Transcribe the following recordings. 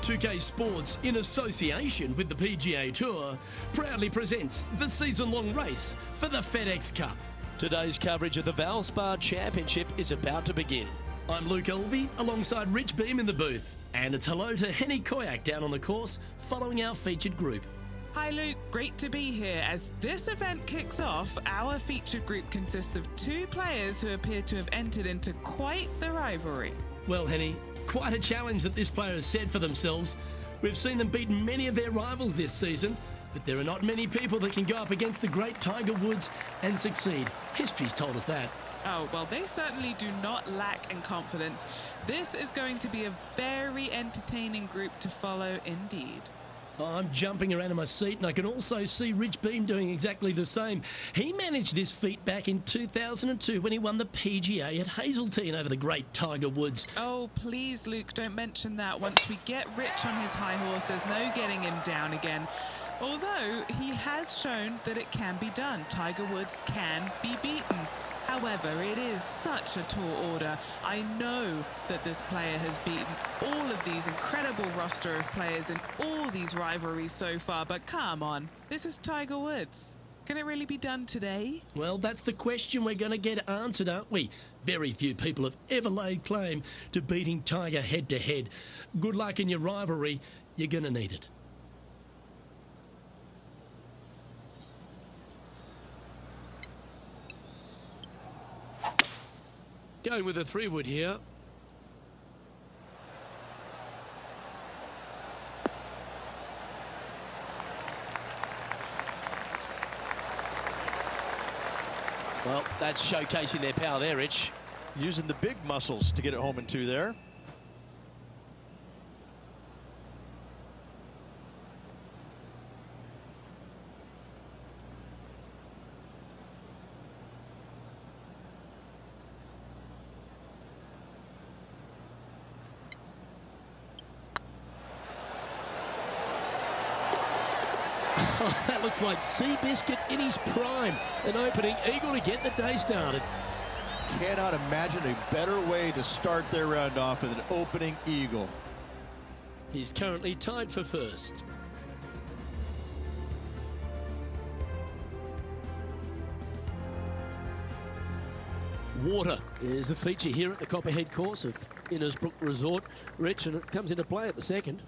2K Sports, in association with the PGA Tour, proudly presents the season-long race for the FedEx Cup. Today's coverage of the Valspar Championship is about to begin. I'm Luke Elvey, alongside Rich Beam in the booth. And it's hello to Henny Koyak down on the course, following our featured group. Hi Luke, great to be here. As this event kicks off, our featured group consists of two players who appear to have entered into quite the rivalry. Well, Henny, quite a challenge that this player has set for themselves. We've seen them beat many of their rivals this season, but there are not many people that can go up against the great Tiger Woods and succeed. History's told us that. Oh, well, they certainly do not lack in confidence. This is going to be a very entertaining group to follow indeed. I'm jumping around in my seat, and I can also see Rich Beam doing exactly the same. He managed this feat back in 2002 when he won the PGA at Hazeltine over the great Tiger Woods. Oh, please, Luke, don't mention that. Once we get Rich on his high horse, there's no getting him down again. Although he has shown that it can be done. Tiger Woods can be beaten. However, it is such a tall order. I know that this player has beaten all of these incredible roster of players in all these rivalries so far, but come on, this is Tiger Woods. Can it really be done today? Well, that's the question we're going to get answered, aren't we? Very few people have ever laid claim to beating Tiger head-to-head. Good luck in your rivalry. You're going to need it. Going with a 3-wood here. Well, that's showcasing their power there, Rich. Using the big muscles to get it home in two there. Oh, that looks like Seabiscuit in his prime. An opening eagle to get the day started. Cannot imagine a better way to start their round off with an opening eagle. He's currently tied for first. Water is a feature here at the Copperhead course of Innisbrook Resort. Rich, and it comes into play at the second.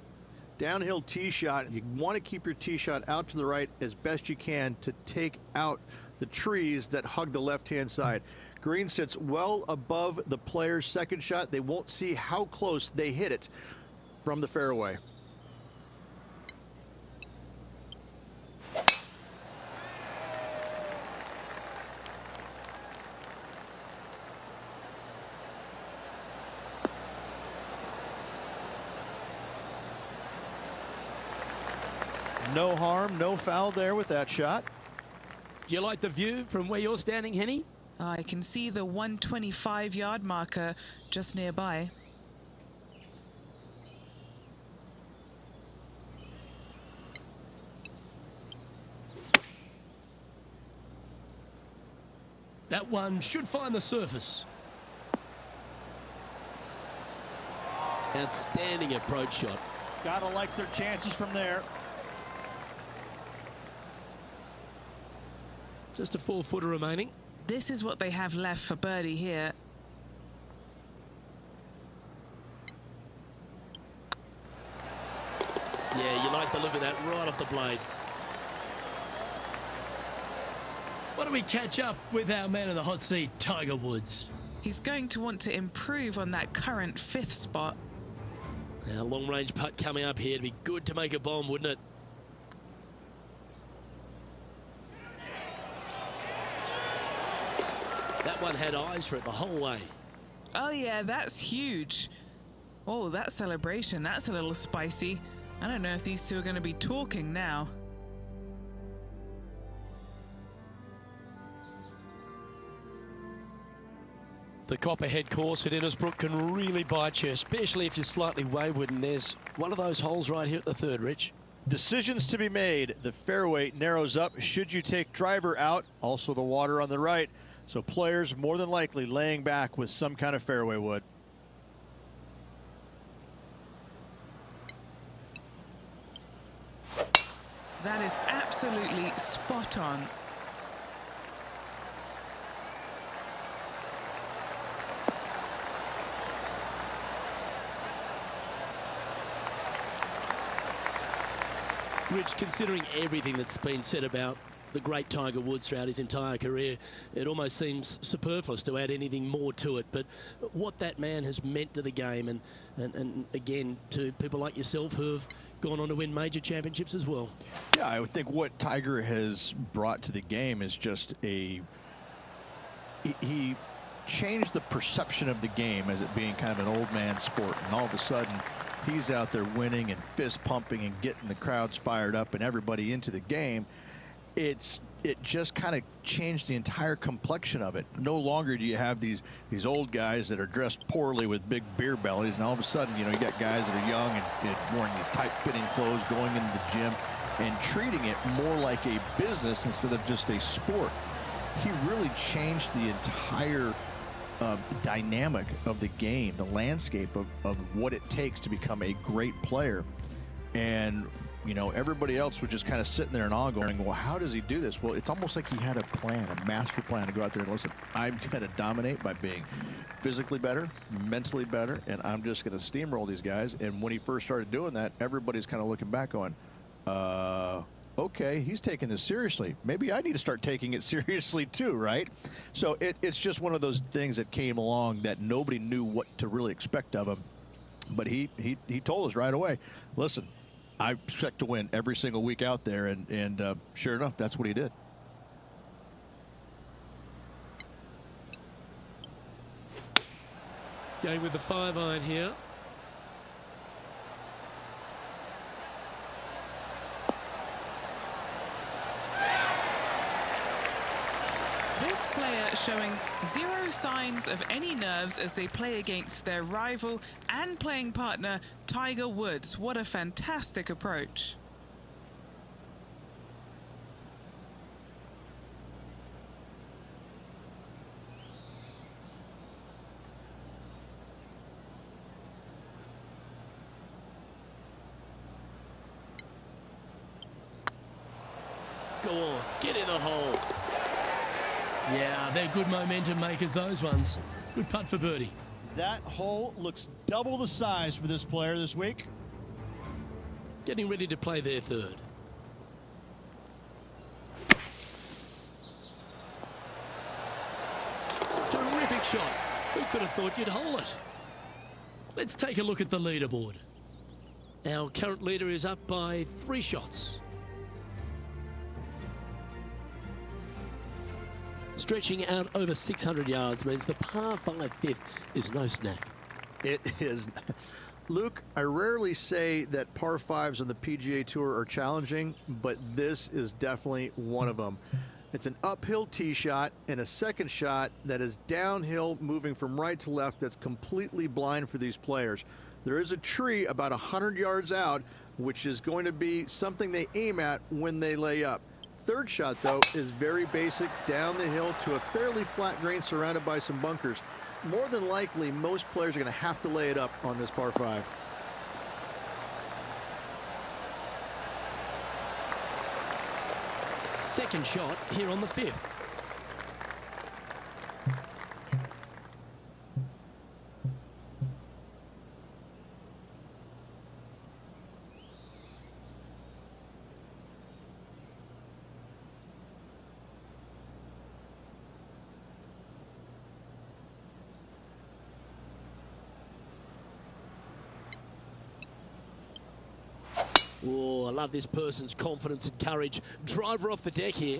Downhill tee shot. You want to keep your tee shot out to the right as best you can to take out the trees that hug the left-hand side. Green sits well above the player's second shot. They won't see how close they hit it from the fairway. No harm, no foul there with that shot. Do you like the view from where you're standing, Henny? I can see the 125-yard marker just nearby. That one should find the surface. Outstanding approach shot. Gotta like their chances from there. Just a 4-footer remaining. This is what they have left for birdie here. Yeah, you like the look of that right off the blade. Why don't we catch up with our man in the hot seat, Tiger Woods? He's going to want to improve on that current 5th spot. Now, long-range putt coming up here. It'd be good to make a bomb, wouldn't it? That one had eyes for it the whole way. Oh yeah, that's huge. Oh, that celebration, that's a little spicy. I don't know if these two are going to be talking now. The Copperhead course at Innisbrook can really bite you, especially if you're slightly wayward, and there's one of those holes right here at the third, Rich. Decisions to be made. The fairway narrows up. Should you take driver out? Also the water on the right. So players more than likely laying back with some kind of fairway wood. absolutely spot on. Rich, considering everything that's been said about the great Tiger Woods throughout his entire career, it almost seems superfluous to add anything more to it. But what that man has meant to the game, and again, to people like yourself who have gone on to win major championships as well. Yeah, I would think what Tiger has brought to the game is just he changed the perception of the game as it being kind of an old man sport, and all of a sudden he's out there winning and fist pumping and getting the crowds fired up and everybody into the game. It just kind of changed the entire complexion of it. No longer do you have these old guys that are dressed poorly with big beer bellies, and all of a sudden, you know, you got guys that are young and wearing these tight-fitting clothes, going into the gym and treating it more like a business instead of just a sport. He really changed the entire dynamic of the game, the landscape of what it takes to become a great player. And you know, everybody else was just kind of sitting there and all going, well, how does he do this? Well, it's almost like he had a plan, a master plan to go out there and listen, I'm going to dominate by being physically better, mentally better, and I'm just going to steamroll these guys. And when he first started doing that, everybody's kind of looking back going, okay, he's taking this seriously. Maybe I need to start taking it seriously too, right? So it's just one of those things that came along that nobody knew what to really expect of him. But he told us right away, listen, I expect to win every single week out there, and sure enough, that's what he did. Going with the 5-iron here. This player showing zero signs of any nerves as they play against their rival and playing partner, Tiger Woods. What a fantastic approach. Go on, get in the hole. Yeah, they're good momentum makers, those ones. Good putt for birdie. That hole looks double the size for this player this week. Getting ready to play their third. Terrific shot. Who could have thought you'd hole it? Let's take a look at the leaderboard. Our current leader is up by 3 shots. Stretching out over 600 yards means the par 5 fifth is no snack. It is. Luke, I rarely say that par 5s on the PGA Tour are challenging, but this is definitely one of them. It's an uphill tee shot and a second shot that is downhill, moving from right to left, that's completely blind for these players. There is a tree about 100 yards out, which is going to be something they aim at when they lay up. Third shot, though, is very basic, down the hill to a fairly flat green surrounded by some bunkers. More than likely, most players are going to have to lay it up on this par 5. Second shot here on the 5th. Oh, I love this person's confidence and courage. Driver off the deck here.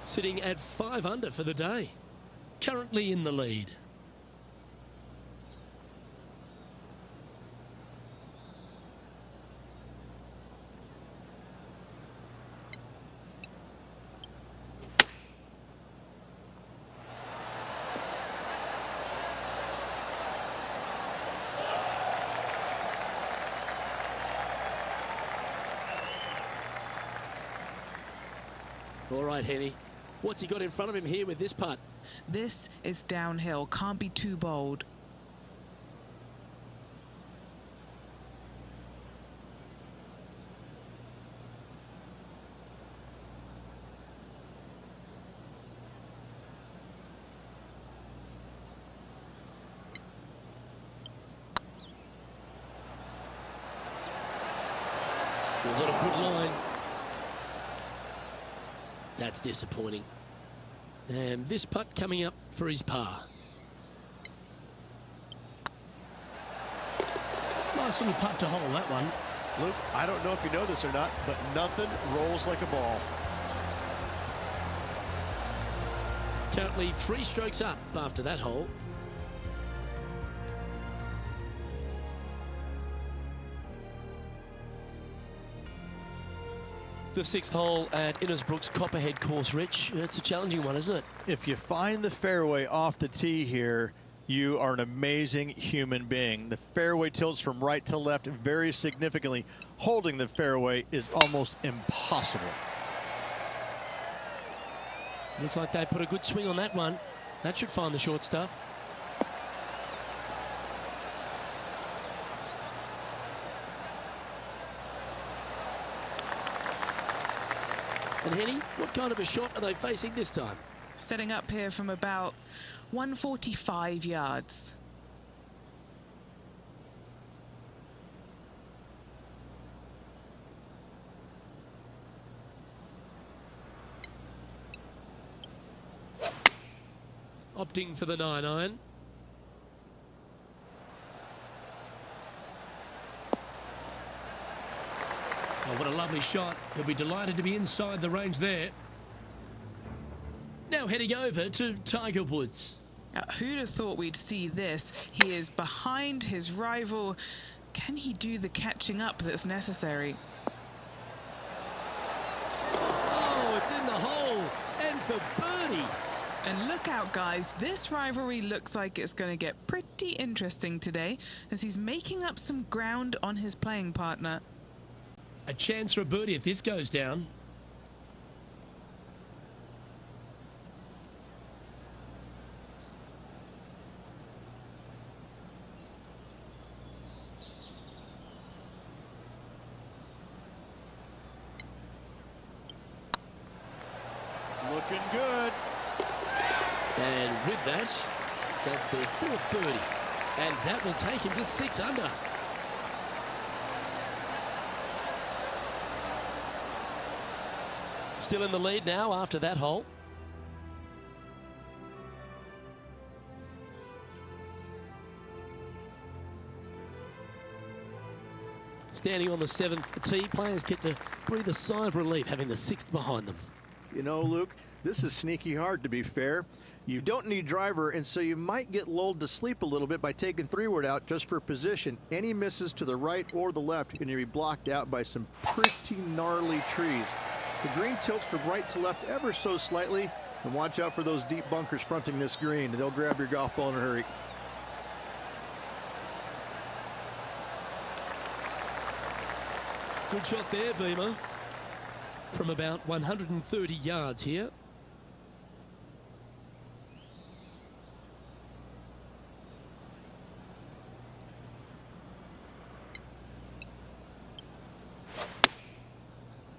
Sitting at 5 under for the day. Currently in the lead. All right, Henny. What's he got in front of him here with this putt? This is downhill. Can't be too bold. Was on a good line. That's disappointing. And this putt coming up for his par. Nice little putt to hole, that one. Luke, I don't know if you know this or not, but nothing rolls like a ball. Currently 3 strokes up after that hole. The 6th hole at Innisbrook's Copperhead course, Rich. It's a challenging one, isn't it? If you find the fairway off the tee here, you are an amazing human being. The fairway tilts from right to left very significantly. Holding the fairway is almost impossible. Looks like they put a good swing on that one. That should find the short stuff. And Henny, what kind of a shot are they facing this time? Setting up here from about 145 yards. Opting for the 9-iron. Oh, what a lovely shot. He'll be delighted to be inside the range there. Now heading over to Tiger Woods. Now, who'd have thought we'd see this? He is behind his rival. Can he do the catching up that's necessary? Oh, it's in the hole. And for birdie. And look out, guys. This rivalry looks like it's going to get pretty interesting today as he's making up some ground on his playing partner. A chance for a birdie if this goes down. Looking good. And with that, that's their 4th birdie. And that will take him to 6 under. Still in the lead now after that hole. Standing on the 7th tee, players get to breathe a sigh of relief having the 6th behind them. You know, Luke, this is sneaky hard, to be fair. You don't need driver, and so you might get lulled to sleep a little bit by taking 3-wood out just for position. Any misses to the right or the left, and you'll be blocked out by some pretty gnarly trees. The green tilts from right to left ever so slightly, and watch out for those deep bunkers fronting this green. They'll grab your golf ball in a hurry. Good shot there, Beamer. From about 130 yards here.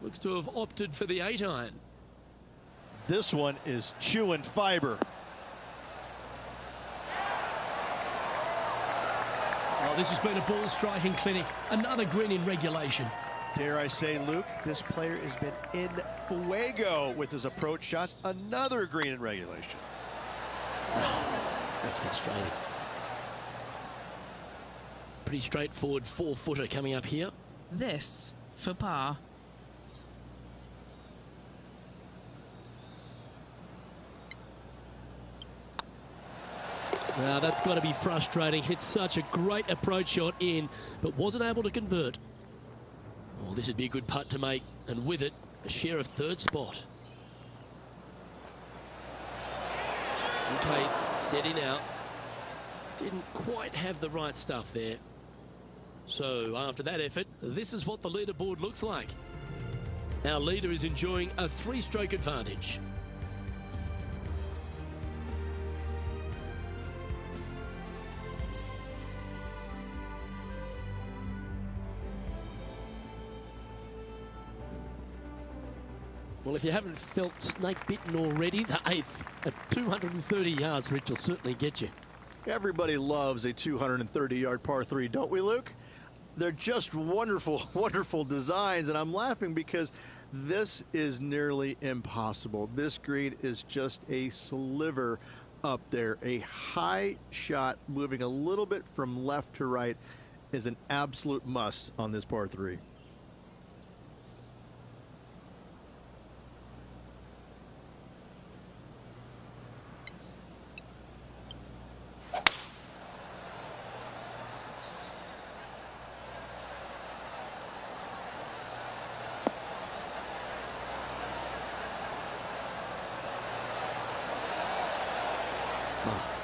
Looks to have opted for the 8-iron. This one is chewing fiber. Oh, this has been a ball striking clinic. Another green in regulation. Dare I say, Luke, this player has been in fuego with his approach shots. Another green in regulation. That's frustrating. Pretty straightforward 4-footer coming up here. This for par. Now that's got to be frustrating. Hit such a great approach shot in, but wasn't able to convert. Oh, this would be a good putt to make, and with it, a share of 3rd spot. Okay, steady now. Didn't quite have the right stuff there. So after that effort, this is what the leaderboard looks like. Our leader is enjoying a 3-stroke advantage. Well, if you haven't felt snake bitten already, the 8th at 230 yards, Rich, will certainly get you. Everybody loves a 230-yard par 3, don't we, Luke? They're just wonderful, wonderful designs, and I'm laughing because this is nearly impossible. This green is just a sliver up there. A high shot moving a little bit from left to right is an absolute must on this par 3.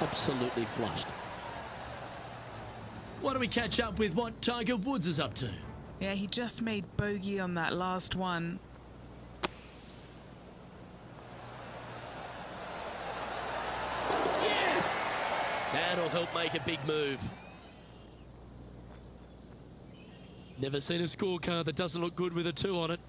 Absolutely flushed. Why don't we catch up with what Tiger Woods is up to? Yeah, he just made bogey on that last one. Yes! That'll help make a big move. Never seen a scorecard that doesn't look good with a 2 on it.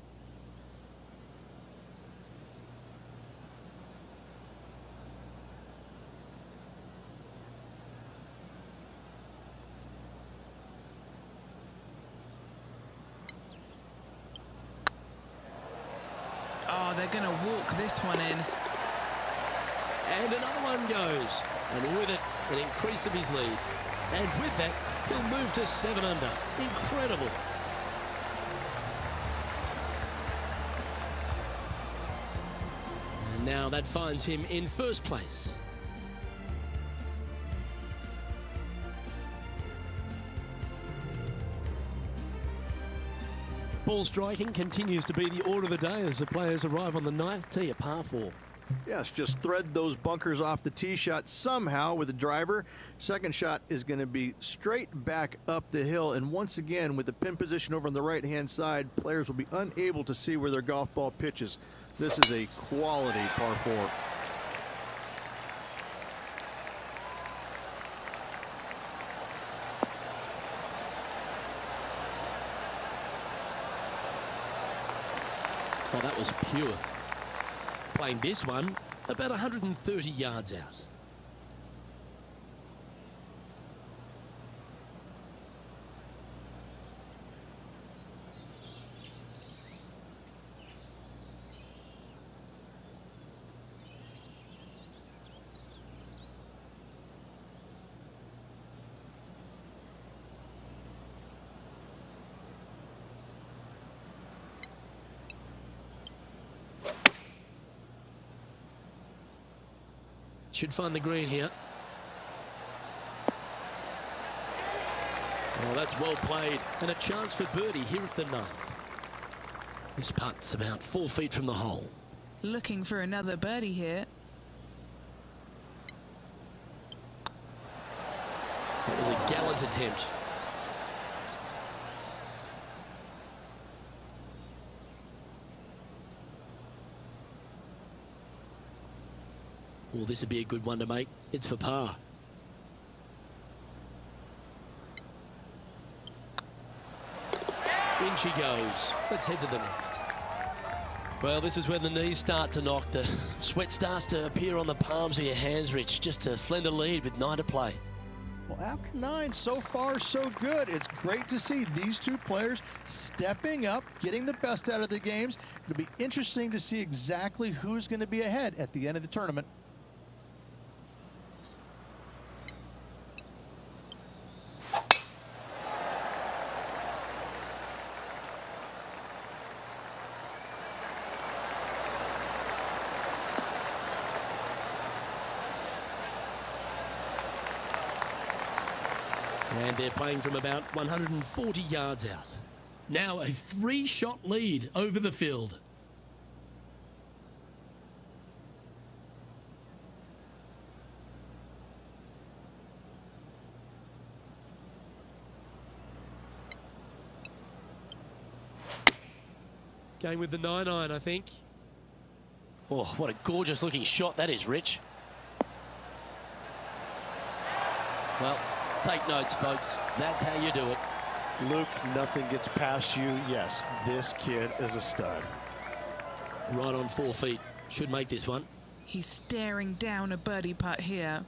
Oh, they're going to walk this one in. And another one goes. And with it, an increase of his lead. And with that, he'll move to 7 under. Incredible. And now that finds him in first place. Ball striking continues to be the order of the day as the players arrive on the 9th tee, a par 4. Yes, just thread those bunkers off the tee shot somehow with the driver. Second shot is going to be straight back up the hill. And once again, with the pin position over on the right-hand side, players will be unable to see where their golf ball pitches. This is a quality par 4. Oh, that was pure. Playing this one about 130 yards out. Should find the green here. Oh, that's well played. And a chance for birdie here at the 9th. This putt's about 4 feet from the hole. Looking for another birdie here. That was a gallant attempt. Well, this would be a good one to make. It's for par. In she goes. Let's head to the next. Well, this is when the knees start to knock. The sweat starts to appear on the palms of your hands, Rich. Just a slender lead with 9 to play. Well, after 9, so far so good. It's great to see these two players stepping up, getting the best out of the games. It'll be interesting to see exactly who's going to be ahead at the end of the tournament. And they're playing from about 140 yards out. Now a 3-shot lead over the field. Going with the 9-iron, I think. Oh, what a gorgeous looking shot that is, Rich. Well, take notes, folks. That's how you do it. Luke, nothing gets past you. Yes, this kid is a stud. Right on 4 feet. Should make this one. He's staring down a birdie putt here.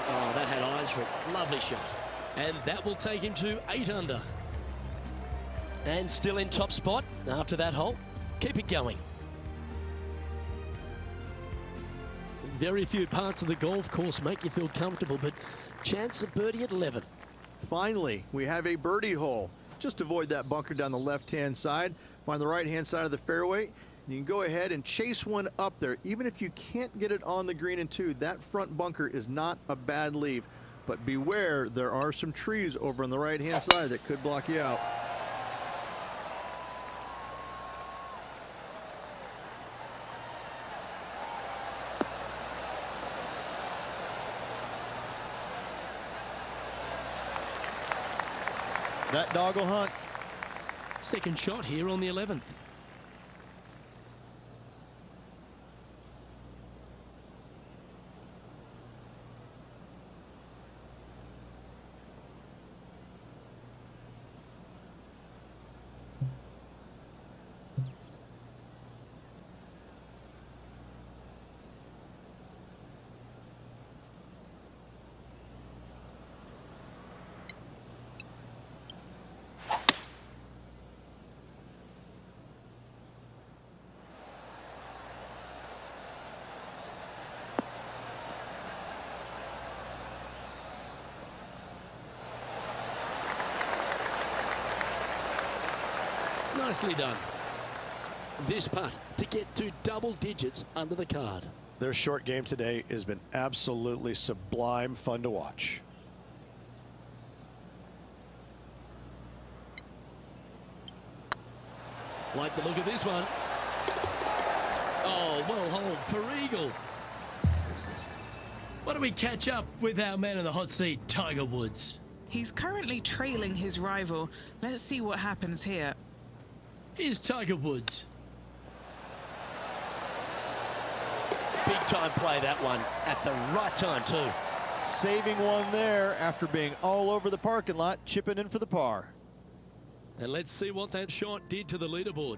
Oh, that had eyes for it. Lovely shot. And that will take him to 8 under. And still in top spot after that hole. Keep it going. Very few parts of the golf course make you feel comfortable, but chance of birdie at 11. Finally, we have a birdie hole. Just avoid that bunker down the left-hand side. Find the right-hand side of the fairway. And you can go ahead and chase one up there. Even if you can't get it on the green in 2, that front bunker is not a bad leave. But beware, there are some trees over on the right-hand side that could block you out. That dog will hunt. Second shot here on the 11th. Nicely done. This putt to get to double digits under the card. Their short game today has been absolutely sublime fun to watch. Like the look of this one. Oh, well hold for eagle. Why don't we catch up with our man in the hot seat, Tiger Woods? He's currently trailing his rival. Let's see what happens here. Here's Tiger Woods. Big time play, that one, at the right time too. Saving one there after being all over the parking lot, chipping in for the par. And let's see what that shot did to the leaderboard.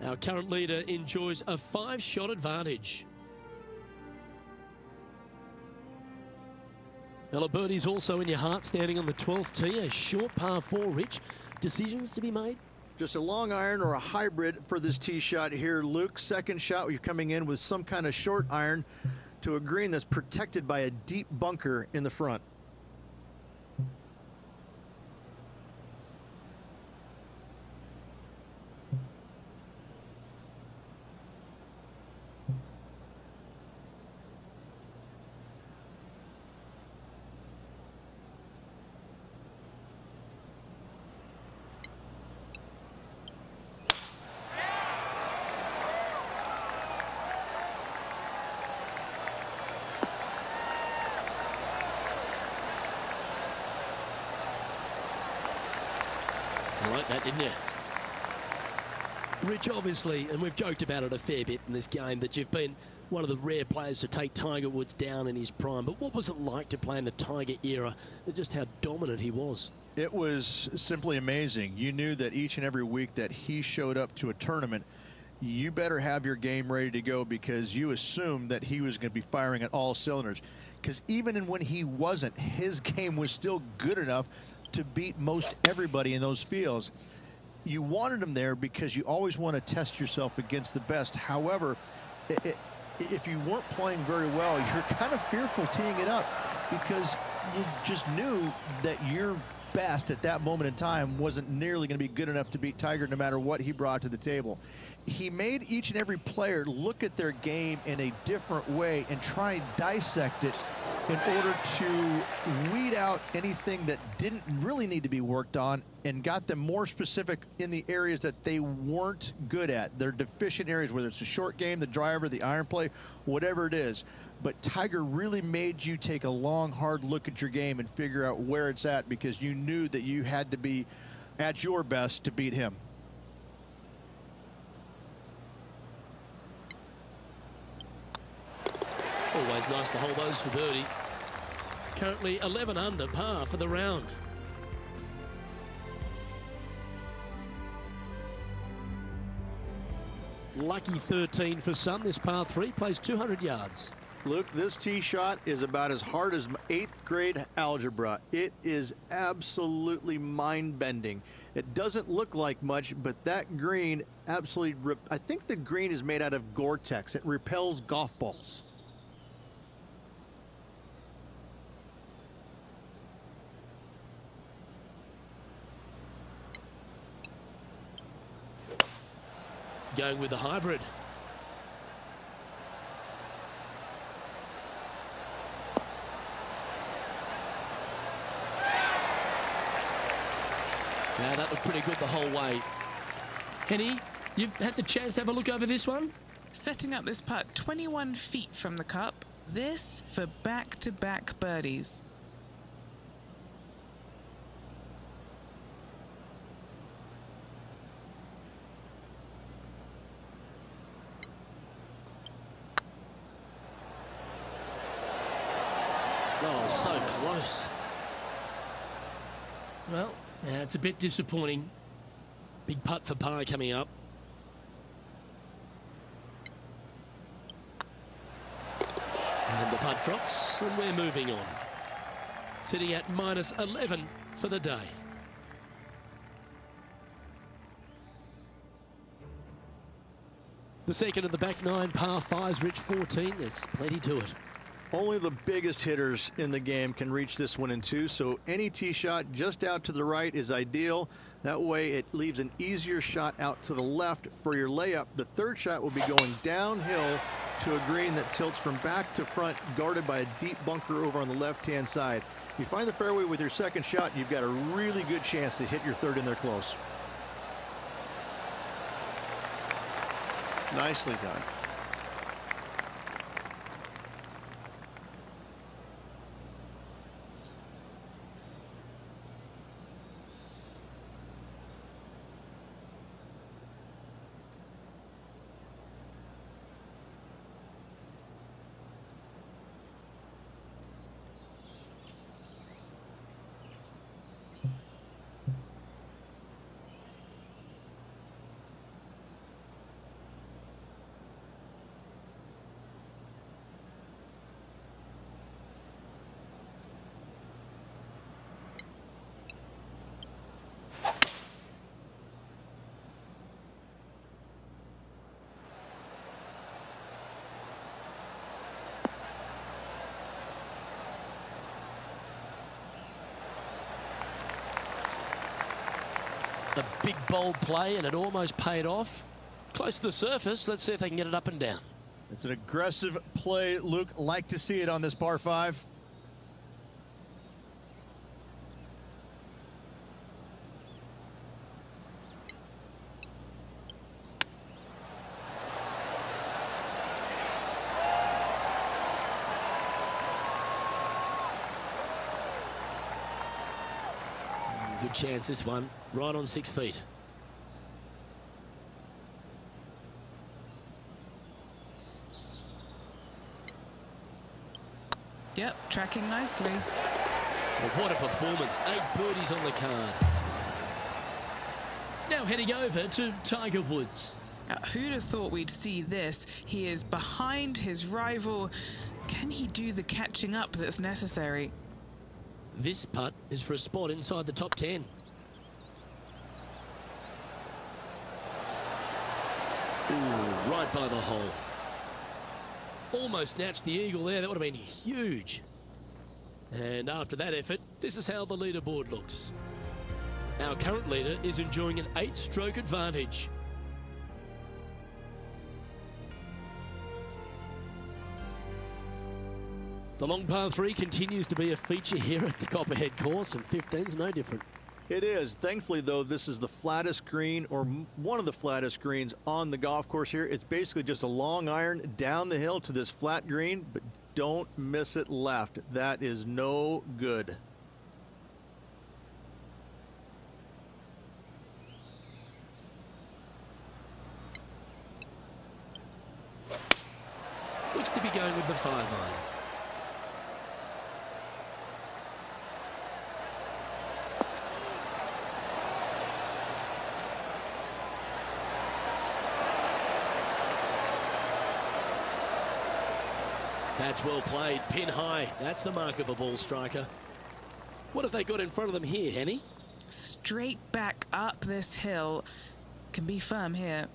Our current leader enjoys a 5-shot advantage. Well, a birdie's also in your heart, standing on the 12th tee. A short par 4, Rich. Decisions to be made? Just a long iron or a hybrid for this tee shot here, Luke. Second shot, you're coming in with some kind of short iron to a green that's protected by a deep bunker in the front. You like that, didn't you? Rich, obviously, and we've joked about it a fair bit in this game, that you've been one of the rare players to take Tiger Woods down in his prime. But what was it like to play in the Tiger era, and just how dominant he was? It was simply amazing. You knew that each and every week that he showed up to a tournament, you better have your game ready to go, because you assumed that he was going to be firing at all cylinders. Because even when he wasn't, his game was still good enough to beat most everybody in those fields. You wanted him there because you always want to test yourself against the best. However, if you weren't playing very well, you're kind of fearful teeing it up, because you just knew that your best at that moment in time wasn't nearly going to be good enough to beat Tiger, no matter what he brought to the table. he made each and every player look at their game in a different way and try and dissect it in order to weed out anything that didn't really need to be worked on and got them more specific in the areas that they weren't good at. Their deficient areas, whether it's the short game, the driver, the iron play, whatever it is. But Tiger really made you take a long, hard look at your game and figure out where it's at, because you knew that you had to be at your best to beat him. Always nice to hold those for birdie. Currently 11 under par for the round. Lucky 13 for some. This par 3 plays 200 yards. Luke, this tee shot is about as hard as 8th grade algebra. It is absolutely mind-bending. It doesn't look like much, but that green absolutely, I think the green is made out of Gore-Tex. It repels golf balls. Going with the hybrid. Now that looked pretty good the whole way. Henny, you've had the chance to have a look over this one? Setting up this putt 21 feet from the cup. This for back-to-back birdies. Oh, so close. Well, yeah, it's a bit disappointing. Big putt for par coming up. And the putt drops, and we're moving on. Sitting at minus 11 for the day. The second of the back 9 par 5s, Rich 14. There's plenty to it. Only the biggest hitters in the game can reach this one in 2, so any tee shot just out to the right is ideal. That way it leaves an easier shot out to the left for your layup. The third shot will be going downhill to a green that tilts from back to front, guarded by a deep bunker over on the left-hand side. If you find the fairway with your second shot, you've got a really good chance to hit your third in there close. Nicely done. The big bold play, and it almost paid off. Close to the surface. Let's see if they can get it up and down. It's an aggressive play, Luke. Like to see it on this par 5. Good chance, this one. Right on 6 feet. Yep, tracking nicely. Well, what a performance. 8 birdies on the card. Now heading over to Tiger Woods. Who'd have thought we'd see this? He is behind his rival. Can he do the catching up that's necessary? This putt is for a spot inside the top 10. Ooh, right by the hole. Almost snatched the eagle there. That would have been huge. And after that effort, this is how the leaderboard looks. Our current leader is enjoying an 8-stroke advantage. The long par 3 continues to be a feature here at the Copperhead course, and 15's no different. It is. Thankfully, though, this is the flattest green, or one of the flattest greens on the golf course here. It's basically just a long iron down the hill to this flat green, but don't miss it left. That is no good. Looks to be going with the 5-iron. That's well played, pin high. That's the mark of a ball striker. What have they got in front of them here, Henny? Straight back up this hill. Can be firm here.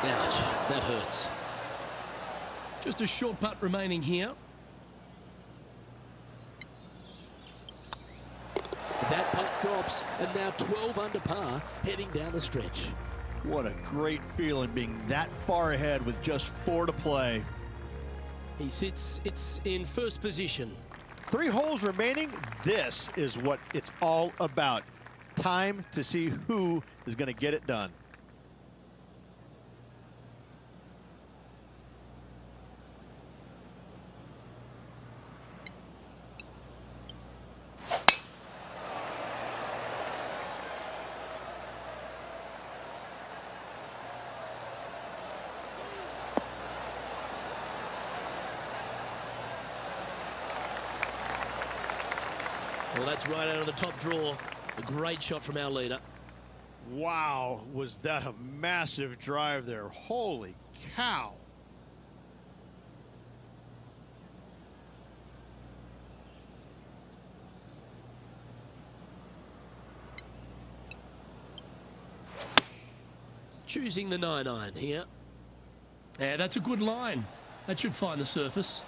Ouch, that hurts. Just a short putt remaining here. That putt drops, and now 12 under par, heading down the stretch. What a great feeling being that far ahead with just 4 to play. He sits, it's in first position. 3 holes remaining. This is what it's all about. Time to see who is going to get it done. Well, that's right out of the top draw. A great shot from our leader. Wow, was that a massive drive there. Holy cow. Choosing the 9-iron here. Yeah, that's a good line. That should find the surface.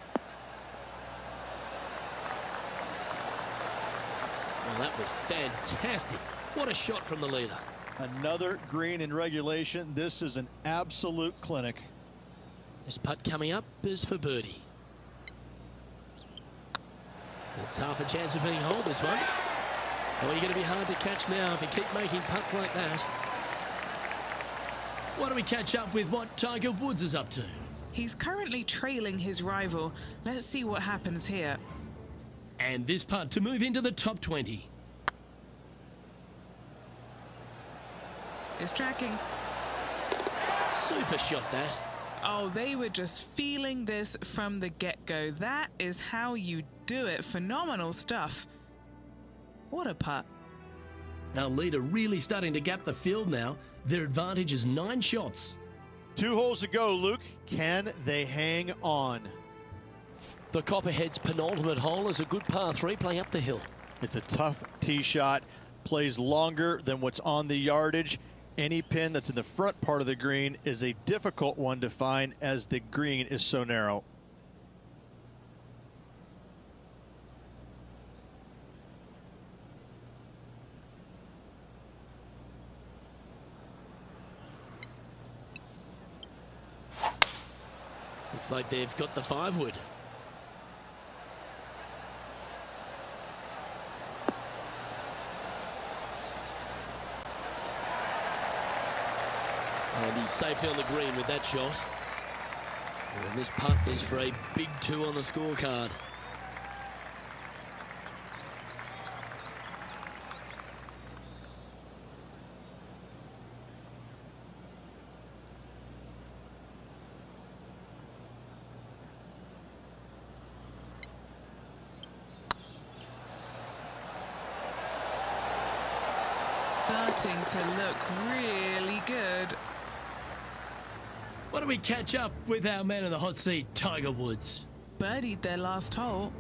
Well, that was fantastic. What a shot from the leader. Another green in regulation. This is an absolute clinic. This putt coming up is for birdie. It's half a chance of being holed, this one. Oh, you're going to be hard to catch now if you keep making putts like that. Why don't we catch up with what Tiger Woods is up to? He's currently trailing his rival. Let's see what happens here. And this putt to move into the top 20. Is tracking. Super shot, that. Oh, they were just feeling this from the get-go. That is how you do it. Phenomenal stuff. What a putt. Our leader really starting to gap the field now. Their advantage is 9 shots. 2 holes to go, Luke. Can they hang on? The Copperhead's penultimate hole is a good par 3 playing up the hill. It's a tough tee shot. Plays longer than what's on the yardage. Any pin that's in the front part of the green is a difficult one to find as the green is so narrow. Looks like they've got the 5-wood. And he's safely on the green with that shot. And this putt is for a big 2 on the scorecard. Starting to look really good. Why don't we catch up with our man in the hot seat, Tiger Woods? Birdied their last hole.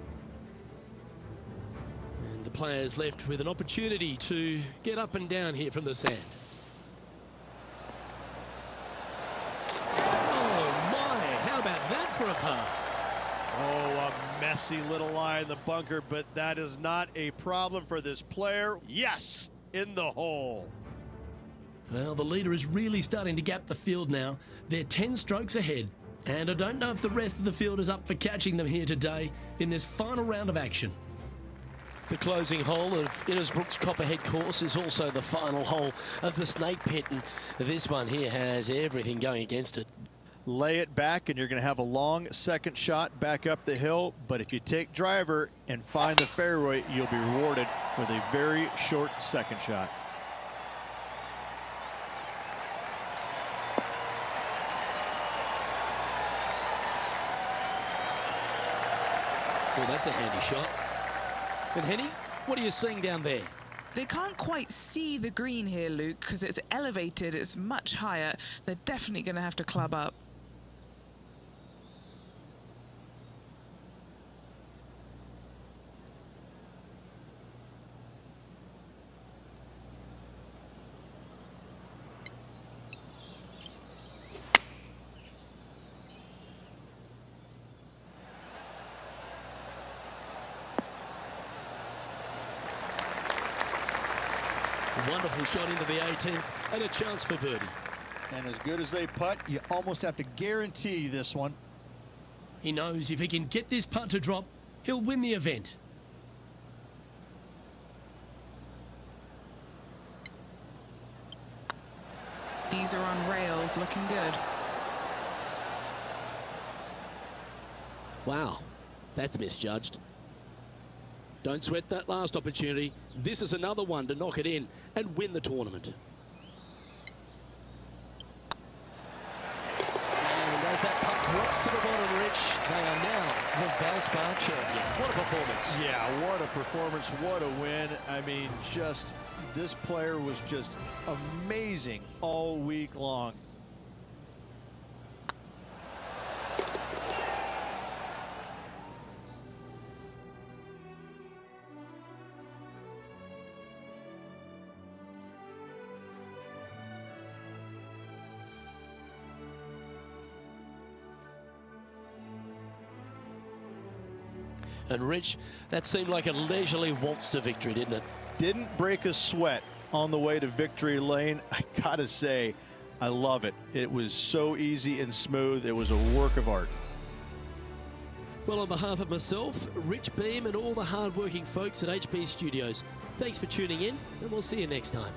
And the players left with an opportunity to get up and down here from the sand. Oh my, how about that for a par? Oh, a messy little lie in the bunker, but that is not a problem for this player. Yes, in the hole. Well, the leader is really starting to gap the field now. They're 10 strokes ahead, and I don't know if the rest of the field is up for catching them here today in this final round of action. The closing hole of Innisbrook's Copperhead course is also the final hole of the Snake Pit, and this one here has everything going against it. Lay it back and you're going to have a long second shot back up the hill, but if you take driver and find the fairway, you'll be rewarded with a very short second shot. Well, that's a handy shot. And Henny, what are you seeing down there? They can't quite see the green here, Luke, because it's elevated, it's much higher. They're definitely going to have to club up. A wonderful shot into the 18th and a chance for birdie. And as good as they putt, you almost have to guarantee this one. He knows if he can get this putt to drop, he'll win the event. These are on rails, looking good. Wow, that's misjudged. Don't sweat that last opportunity. This is another one to knock it in and win the tournament. And as that putt drops to the bottom, Rich, they are now the Valspar champion. What a performance. Yeah, what a performance, what a win. I mean, just, This player was just amazing all week long. And Rich, that seemed like a leisurely waltz to victory, didn't it? Didn't break a sweat on the way to victory lane. I gotta say, I love it. It was so easy and smooth. It was a work of art. Well, on behalf of myself, Rich Beam, and all the hard-working folks at HP Studios, thanks for tuning in, and we'll see you next time.